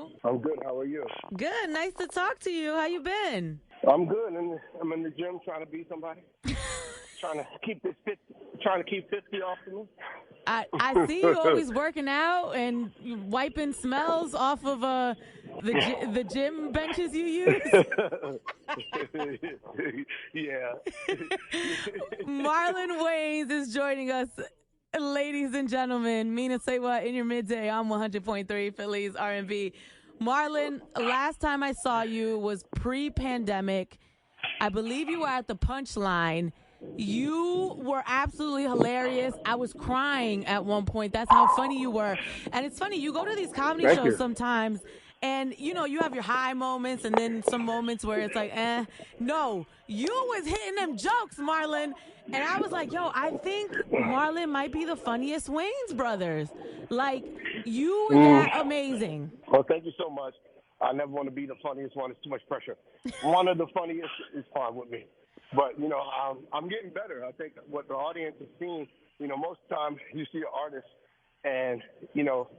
you? I'm good. How are you? Good. Nice to talk to you. How you been? I'm good. I'm in the gym trying to be somebody. Trying to keep 50 off of me. I see you always working out and you wiping smells off of the gym benches you use. Yeah. Marlon Wayans is joining us. Ladies and gentlemen, Mina SayWhat in your midday on 100.3 Phillies R&B. Marlon, last time I saw you was pre-pandemic. I believe you were at the Punchline. You were absolutely hilarious. I was crying at one point. That's how funny you were. And it's funny, you go to these comedy Thank shows you. sometimes, and, you know, you have your high moments and then some moments where it's like, eh. No, you was hitting them jokes, Marlon. And I was like, yo, I think Marlon might be the funniest Wayans brothers. Like, you were that amazing. Well, thank you so much. I never want to be the funniest one. It's too much pressure. One of the funniest is fine with me. But, I'm getting better. I think what the audience has seen, most of the time you see an artist and,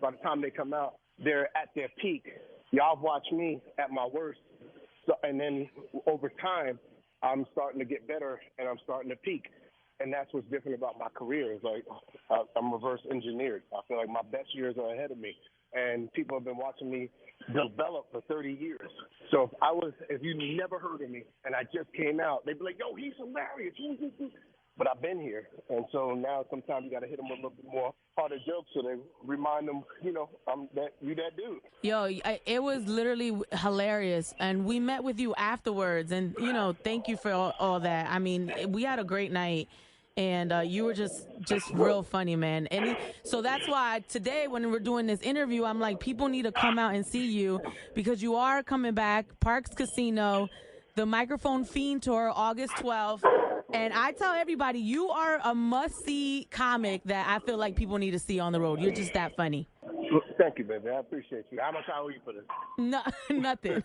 by the time they come out, they're at their peak. Y'all watch me at my worst. So, and then over time, I'm starting to get better and I'm starting to peak. And that's what's different about my career. Is like I'm reverse engineered. I feel like my best years are ahead of me. And people have been watching me develop for 30 years. So if you never heard of me and I just came out, they'd be like, yo, he's hilarious. But I've been here. And so now sometimes you got to hit them with a little bit more harder jokes so they remind them, I'm that dude. Yo, it was literally hilarious. And we met with you afterwards. And, thank you for all that. I mean, we had a great night. And you were just real funny, man. So that's why today when we're doing this interview, I'm like, people need to come out and see you because you are coming back. Parks Casino, the Microphone Fiend Tour, August 12th. And I tell everybody, you are a must-see comic that I feel like people need to see on the road. You're just that funny. Thank you, baby. I appreciate you. How much I owe you for this? No, nothing.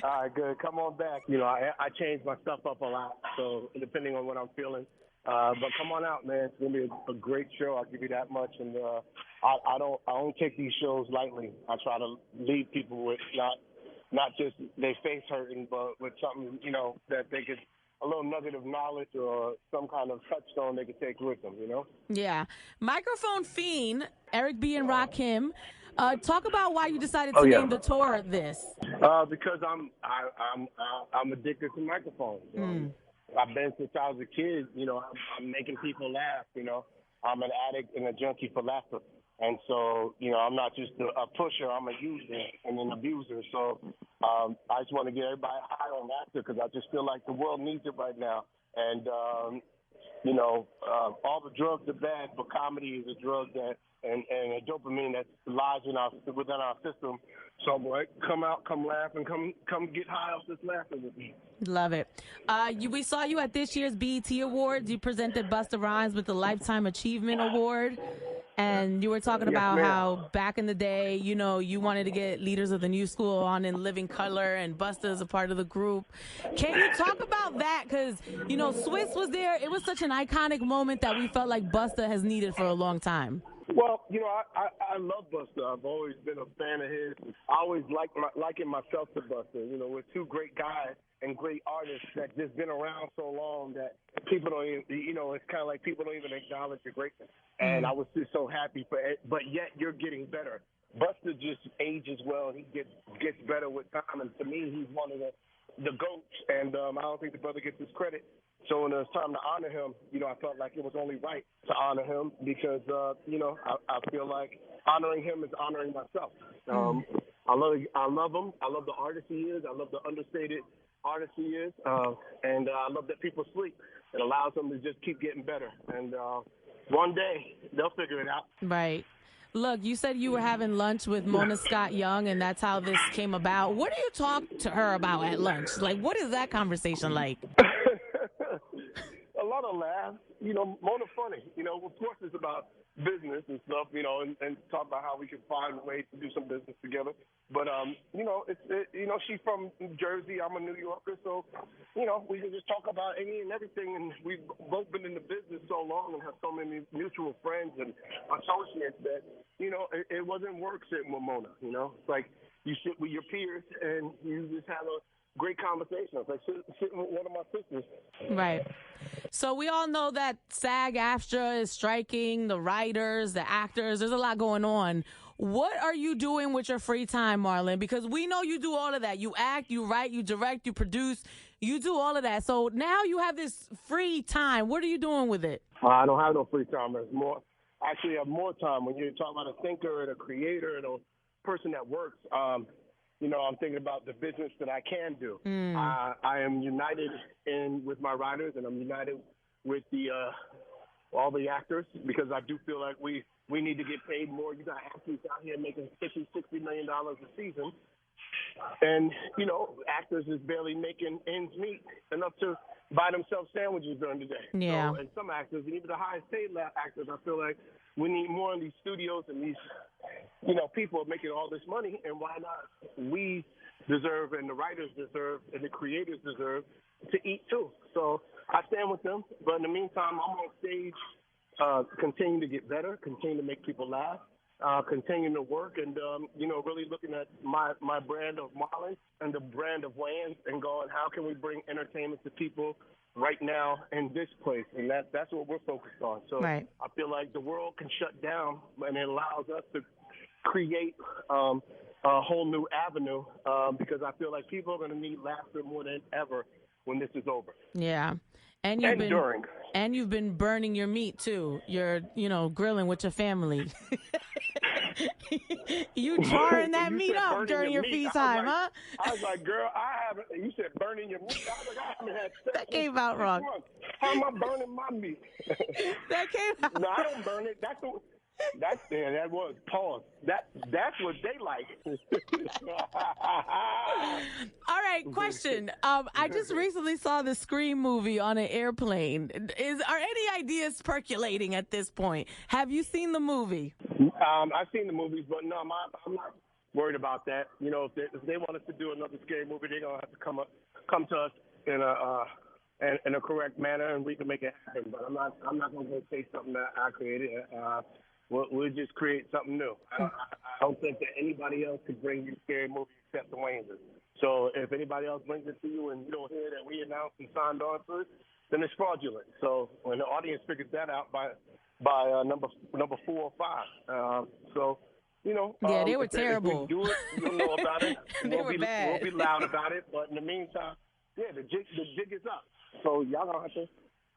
All right, good. Come on back. I changed my stuff up a lot, so depending on what I'm feeling. But come on out, man. It's gonna be a great show. I'll give you that much. And I don't take these shows lightly. I try to leave people with not just their face hurting, but with something that they could. A little nugget of knowledge or some kind of touchstone they could take with them, Yeah. Microphone Fiend, Eric B. and Rakim. Talk about why you decided to name the tour this. Because I'm addicted to microphones. I've been since I was a kid. I'm making people laugh. I'm an addict and a junkie for laughter. And so, I'm not just a pusher, I'm a user and an abuser. So I just want to get everybody high on laughter because I just feel like the world needs it right now. And, all the drugs are bad, but comedy is a drug that and a dopamine that lies within our system. So I'm like, come out, come laugh, and come get high off this laughing with me. Love it. We saw you at this year's BET Awards. You presented Busta Rhymes with the Lifetime Achievement Award. And you were talking about how back in the day, you wanted to get leaders of the new school on in Living Color, and Busta is a part of the group. Can you talk about that? Because, Swiss was there. It was such an iconic moment that we felt like Busta has needed for a long time. Well, I love Busta. I've always been a fan of his. I always liken myself to Busta. We're two great guys and great artists that just been around so long that people don't even, it's kind of like people don't even acknowledge your greatness. And I was just so happy for it. But yet you're getting better. Busta just ages well. He gets better with time. And to me, he's one of the GOATs. And I don't think the brother gets his credit. So when it was time to honor him, I felt like it was only right to honor him because, I feel like honoring him is honoring myself. I love him. I love the artist he is. I love the understated artist he is. And I love that people sleep. It allows them to just keep getting better. And one day they'll figure it out. Right. Look, you said you were having lunch with Mona Scott Young, and that's how this came about. What do you talk to her about at lunch? Like, what is that conversation like? A lot of laughs. Mona's funny. Of course it's about business and stuff, and talk about how we can find ways to do some business together. But she's from New Jersey. I'm a New Yorker, so we can just talk about any and everything. And we've both been in the business so long and have so many mutual friends and associates that it wasn't work sitting with Mona. It's like you sit with your peers and you just have a great conversation. It's like sitting with one of my sisters. Right. So we all know that SAG-AFTRA is striking, the writers, the actors. There's a lot going on. What are you doing with your free time, Marlon? Because we know you do all of that. You act, you write, you direct, you produce. You do all of that. So now you have this free time. What are you doing with it? I don't have no free time. There's more. Actually, I have more time. When you're talking about a thinker and a creator and a person that works, I'm thinking about the business that I can do. I am united with my writers, and I'm united with all the actors, because I do feel like we need to get paid more. You got athletes out here making $50-60 million a season, and actors is barely making ends meet enough to buy themselves sandwiches during the day. Yeah. So, and some actors, and even the highest paid actors, I feel like we need more in these studios and these people are making all this money, and why not? We deserve, and the writers deserve, and the creators deserve to eat too. So I stand with them, but in the meantime, I'm on stage, continue to get better, continue to make people laugh, continue to work, and really looking at my brand of Marlon and the brand of Wayans, and going, how can we bring entertainment to people right now in this place? And that's what we're focused on. So right. I feel like the world can shut down, and it allows us to create a whole new avenue, because I feel like people are going to need laughter more than ever when this is over. Yeah. And you've been burning your meat too. You're, grilling with your family. You charring that meat up during your feast time, huh? I was like, girl, you said burning your meat. I was like, I haven't had sex. That came out wrong. How am I burning my meat? That came out. No, I don't burn it. That was pause. That's what they like. All right, question. I just recently saw the Scream movie on an airplane. Are any ideas percolating at this point? Have you seen the movie? I've seen the movies, but no, I'm not worried about that. If they want us to do another scary movie, they're gonna have to come to us in a correct manner, and we can make it happen. But I'm not gonna go say something that I created. We'll just create something new. I don't think that anybody else could bring you a scary movie except the Wayans. So if anybody else brings it to you and you don't hear that we announced and signed on to it, then it's fraudulent. So when the audience figures that out by number 4 or 5, yeah, they were terrible. If we do it, you'll know about it. They were bad. We'll be loud about it. But in the meantime, yeah, the jig is up. So y'all gonna have to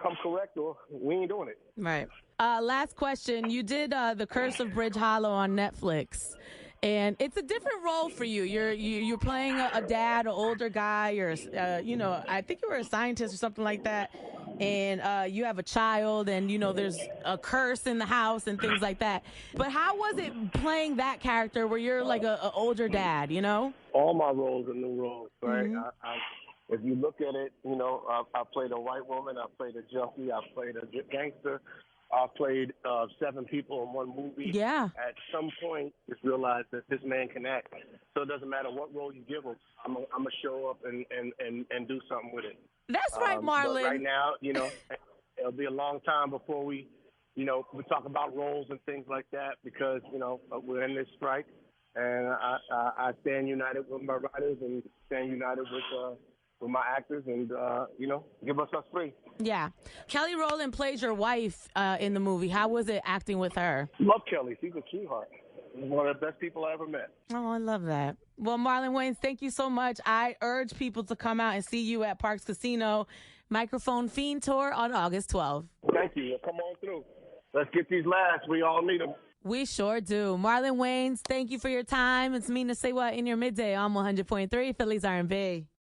come correct, or we ain't doing it. Right. Last question. You did The Curse of Bridge Hollow on Netflix, and it's a different role for you. You're playing a dad, an older guy. I think you were a scientist or something like that, and you have a child, and there's a curse in the house and things like that. But how was it playing that character where you're like an older dad? All my roles are new roles, right? Mm-hmm. If you look at it, I played a white woman, I played a junkie, I played a gangster, I played 7 people in one movie. Yeah. At some point, just realized that this man can act. So it doesn't matter what role you give him. I'm gonna show up and do something with it. That's right, Marlon. But right now, it'll be a long time before we talk about roles and things like that, because we're in this strike, and I stand united with my writers and stand united with my actors, and give us free. Yeah. Kelly Rowland plays your wife in the movie. How was it acting with her? Love Kelly. She's a sweetheart. One of the best people I ever met. Oh, I love that. Well, Marlon Wayans, thank you so much. I urge people to come out and see you at Parks Casino Microphone Fiend Tour on August 12th. Thank you. Come on through. Let's get these laughs. We all need them. We sure do. Marlon Wayans, thank you for your time. It's Mina SayWhat in your midday on 100.3 Philly's R&B.